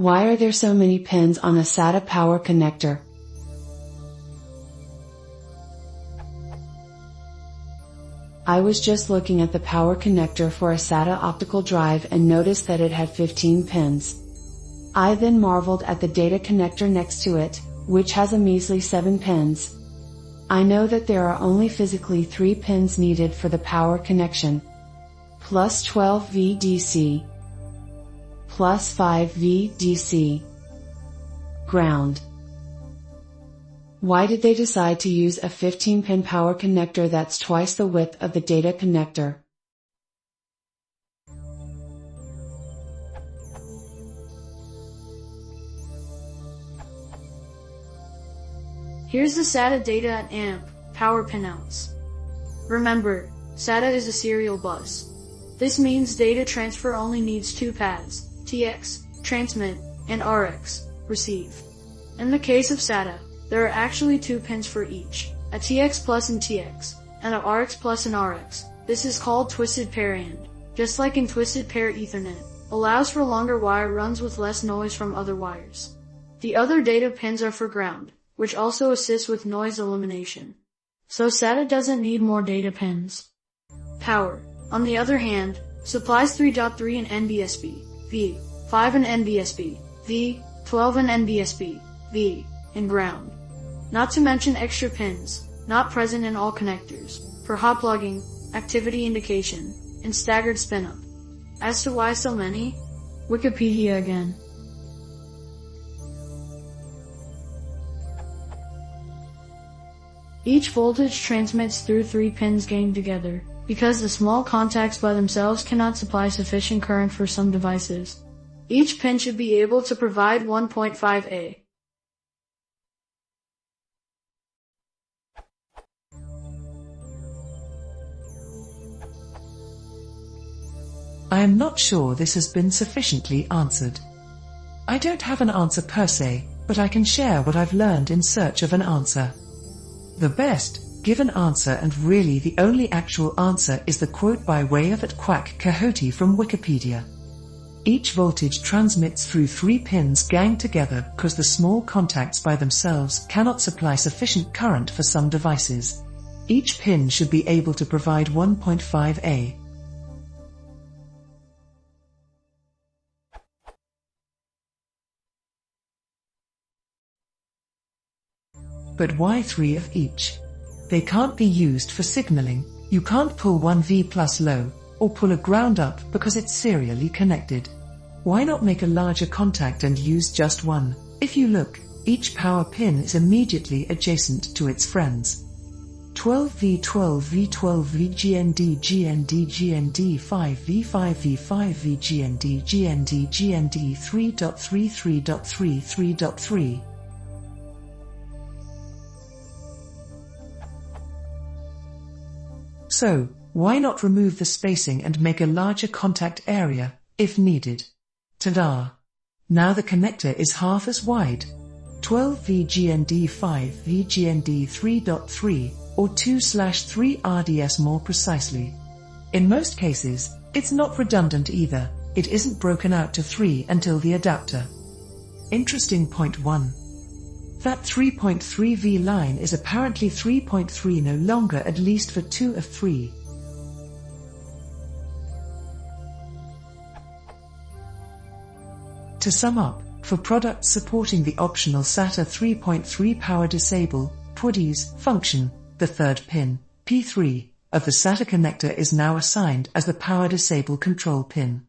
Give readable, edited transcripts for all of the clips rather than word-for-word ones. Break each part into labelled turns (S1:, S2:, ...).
S1: Why are there so many pins on a SATA power connector? I was just looking at the power connector for a SATA optical drive and noticed that it had 15 pins. I then marveled at the data connector next to it, which has a measly 7 pins. I know that there are only physically 3 pins needed for the power connection. Plus 12 VDC. Plus 5 VDC. Ground. Why did they decide to use a 15-pin power connector that's twice the width of the data connector?
S2: Here's the SATA data at amp, power pinouts. Remember, SATA is a serial bus. This means data transfer only needs 2 paths, TX, transmit, and RX, receive. In the case of SATA, there are actually 2 pins for each, a TX plus and TX, and a RX plus and RX. This is called twisted pair and, just like in twisted pair Ethernet, allows for longer wire runs with less noise from other wires. The other data pins are for ground, which also assists with noise elimination. So SATA doesn't need more data pins. Power, on the other hand, supplies 3.3 and NBSB, V, 5 and NBSB, V, 12 and NBSB, V, and ground. Not to mention extra pins, not present in all connectors, for hot plugging, activity indication, and staggered spin-up. As to why so many? Wikipedia again. Each voltage transmits through 3 pins gained together, because the small contacts by themselves cannot supply sufficient current for some devices. Each pin should be able to provide 1.5 A.
S3: I am not sure this has been sufficiently answered. I don't have an answer per se, but I can share what I've learned in search of an answer. The best given answer, and really the only actual answer, is the quote by way of @Quack-Coyote from Wikipedia. Each voltage transmits through 3 pins ganged together because the small contacts by themselves cannot supply sufficient current for some devices. Each pin should be able to provide 1.5 A. But why 3 of each? They can't be used for signaling. You can't pull one V plus low, or pull a ground up because it's serially connected. Why not make a larger contact and use just one? If you look, each power pin is immediately adjacent to its friends. 12V 12V 12V GND GND GND 5V 5V 5V GND GND GND 3.3 3.3 3.3. So, why not remove the spacing and make a larger contact area, if needed? Ta-da! Now the connector is half as wide. 12V GND 5V GND 3.3, or 2/3 RDS more precisely. In most cases, it's not redundant either, it isn't broken out to 3 until the adapter. Interesting point 1. That 3.3V line is apparently 3.3 no longer, at least for 2 of 3. To sum up, for products supporting the optional SATA 3.3 power disable (PWDS) function, the third pin, P3, of the SATA connector is now assigned as the power disable control pin.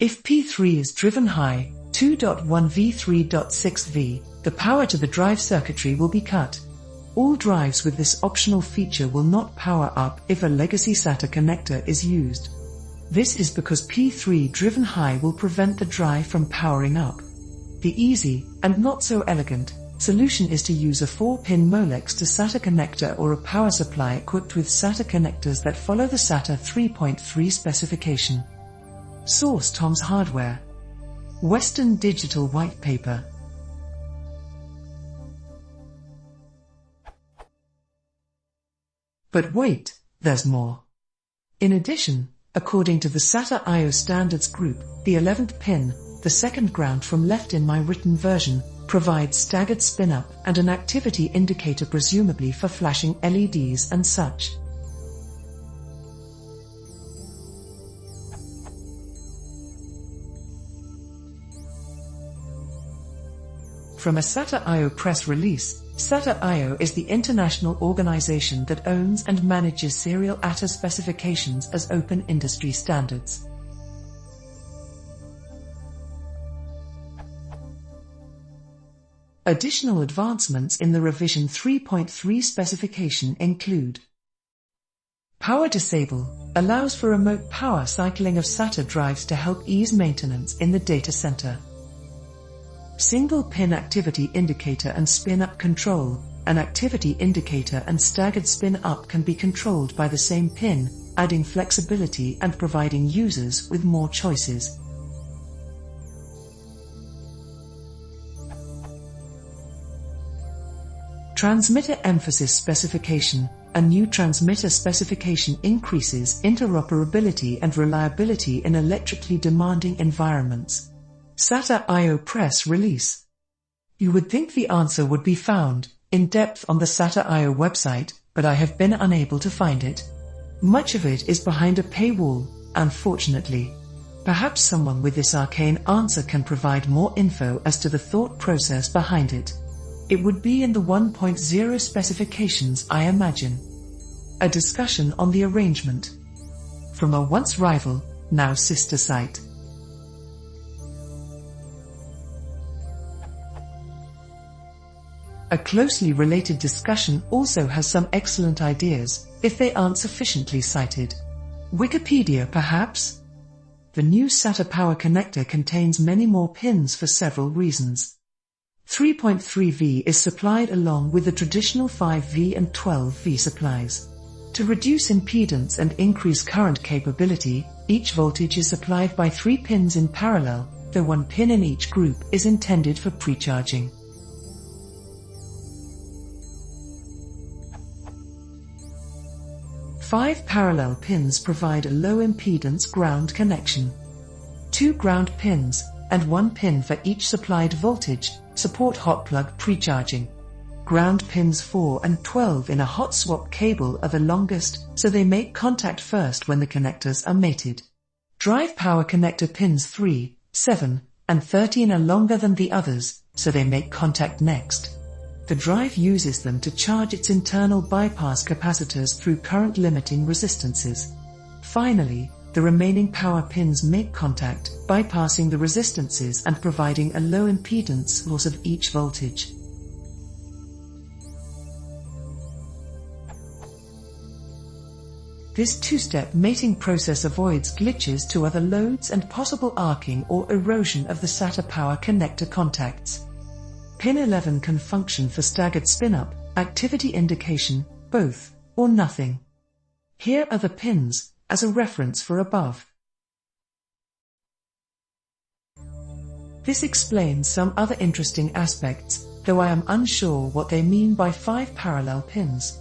S3: If P3 is driven high, 2.1V 3.6V, the power to the drive circuitry will be cut. All drives with this optional feature will not power up if a legacy SATA connector is used. This is because P3 driven high will prevent the drive from powering up. The easy, and not so elegant, solution is to use a 4-pin Molex to SATA connector or a power supply equipped with SATA connectors that follow the SATA 3.3 specification. Source: Tom's Hardware. Western Digital White Paper. But wait, there's more. In addition, according to the SATA I/O Standards Group, the 11th pin, The second ground from left in my written version provides staggered spin-up and an activity indicator presumably for flashing LEDs and such. From a SATA I/O press release, SATA I/O is the international organization that owns and manages serial ATA specifications as open industry standards. Additional advancements in the revision 3.3 specification include: Power Disable allows for remote power cycling of SATA drives to help ease maintenance in the data center. Single pin activity indicator and spin-up control. An activity indicator and staggered spin-up can be controlled by the same pin, adding flexibility and providing users with more choices. Transmitter emphasis specification. A new transmitter specification increases interoperability and reliability in electrically demanding environments. SATA I/O press release. You would think the answer would be found in depth on the SATA I/O website, but I have been unable to find it. Much of it is behind a paywall, unfortunately. Perhaps someone with this arcane answer can provide more info as to the thought process behind it. It would be in the 1.0 specifications, I imagine. A discussion on the arrangement. From a once rival, now sister site. A closely related discussion also has some excellent ideas, if they aren't sufficiently cited. Wikipedia, perhaps? The new SATA power connector contains many more pins for several reasons. 3.3V is supplied along with the traditional 5V and 12V supplies. To reduce impedance and increase current capability, each voltage is supplied by 3 pins in parallel, though 1 pin in each group is intended for pre-charging. Five parallel pins provide a low impedance ground connection. 2 ground pins, and 1 pin for each supplied voltage, support hot plug pre-charging. Ground pins 4 and 12 in a hot swap cable are the longest, so they make contact first when the connectors are mated. Drive power connector pins 3, 7, and 13 are longer than the others, so they make contact next. The drive uses them to charge its internal bypass capacitors through current limiting resistances. Finally, the remaining power pins make contact, bypassing the resistances and providing a low impedance source of each voltage. This two-step mating process avoids glitches to other loads and possible arcing or erosion of the SATA power connector contacts. Pin 11 can function for staggered spin-up, activity indication, both, or nothing. Here are the pins, as a reference for above. This explains some other interesting aspects, though I am unsure what they mean by 5 parallel pins.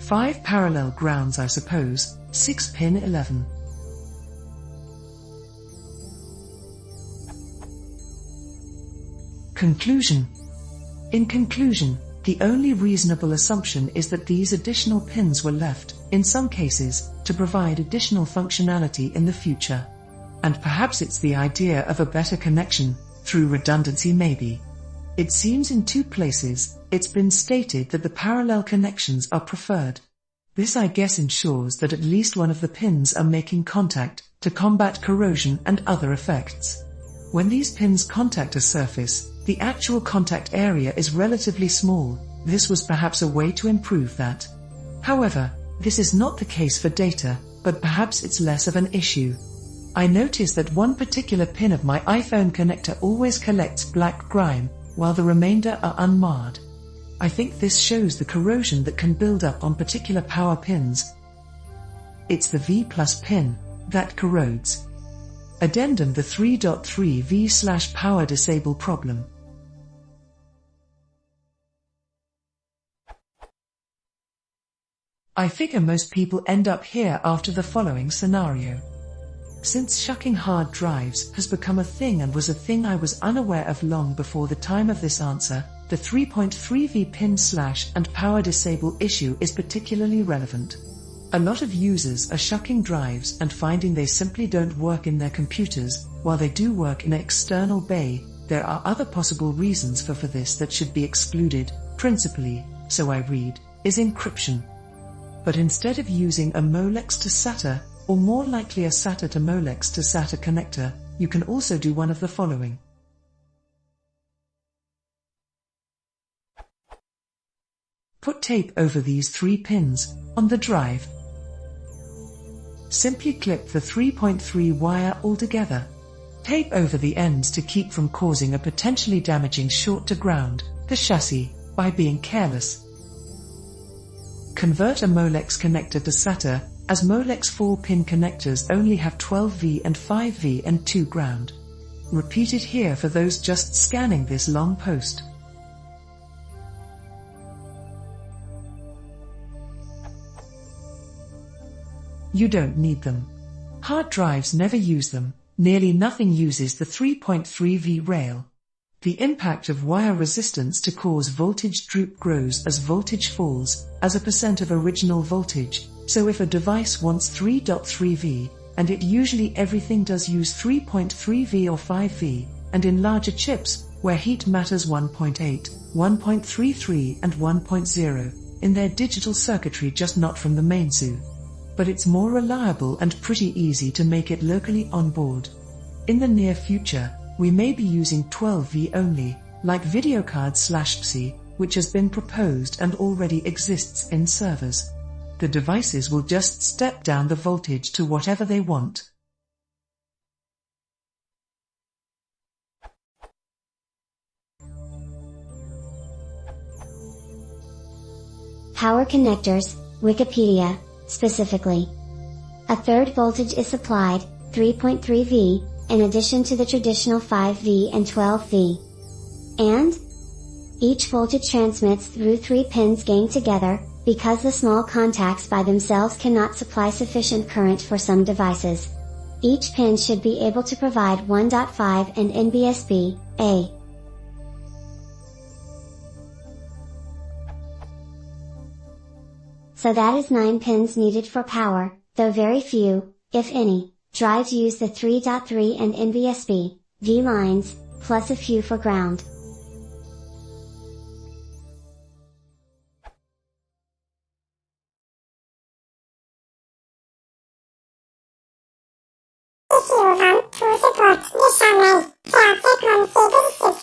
S3: 5 parallel grounds, I suppose, 6 pin 11. Conclusion. In conclusion, the only reasonable assumption is that these additional pins were left, in some cases, to provide additional functionality in the future. And perhaps it's the idea of a better connection, through redundancy maybe. It seems in 2 places, it's been stated that the parallel connections are preferred. This I guess ensures that at least one of the pins are making contact, to combat corrosion and other effects. When these pins contact a surface, the actual contact area is relatively small. This was perhaps a way to improve that. However, this is not the case for data, but perhaps it's less of an issue. I notice that one particular pin of my iPhone connector always collects black grime, while the remainder are unmarred. I think this shows the corrosion that can build up on particular power pins. It's the V+ pin that corrodes. Addendum: the 3.3V/power disable problem. I figure most people end up here after the following scenario. Since shucking hard drives has become a thing and was a thing I was unaware of long before the time of this answer, the 3.3V pin slash and power disable issue is particularly relevant. A lot of users are shucking drives and finding they simply don't work in their computers, while they do work in an external bay. There are other possible reasons for this that should be excluded, principally, so I read, is encryption. But instead of using a Molex to SATA, or more likely a SATA to Molex to SATA connector, you can also do one of the following. Put tape over these 3 pins on the drive. Simply clip the 3.3 wire altogether. Tape over the ends to keep from causing a potentially damaging short to ground, the chassis, by being careless. Convert a Molex connector to SATA, as Molex 4-pin connectors only have 12V and 5V and 2 ground. Repeat it here for those just scanning this long post. You don't need them. Hard drives never use them, nearly nothing uses the 3.3V rail. The impact of wire resistance to cause voltage droop grows as voltage falls, as a percent of original voltage, so if a device wants 3.3V, and it usually everything does use 3.3V or 5V, and in larger chips, where heat matters 1.8, 1.33 and 1.0, in their digital circuitry just not from the main SU. But it's more reliable and pretty easy to make it locally on board. In the near future, we may be using 12V only, like video card/PCI, which has been proposed and already exists in servers. The devices will just step down the voltage to whatever they want.
S4: Power connectors, Wikipedia, specifically. A third voltage is supplied, 3.3V, in addition to the traditional 5V and 12V. And each voltage transmits through 3 pins ganged together, because the small contacts by themselves cannot supply sufficient current for some devices. Each pin should be able to provide 1.5 and NBSB, A. So that is 9 pins needed for power, though very few, if any, drives use the 3.3 and NBSB, V lines, plus a few for ground.
S5: If you want to support the channel, please configure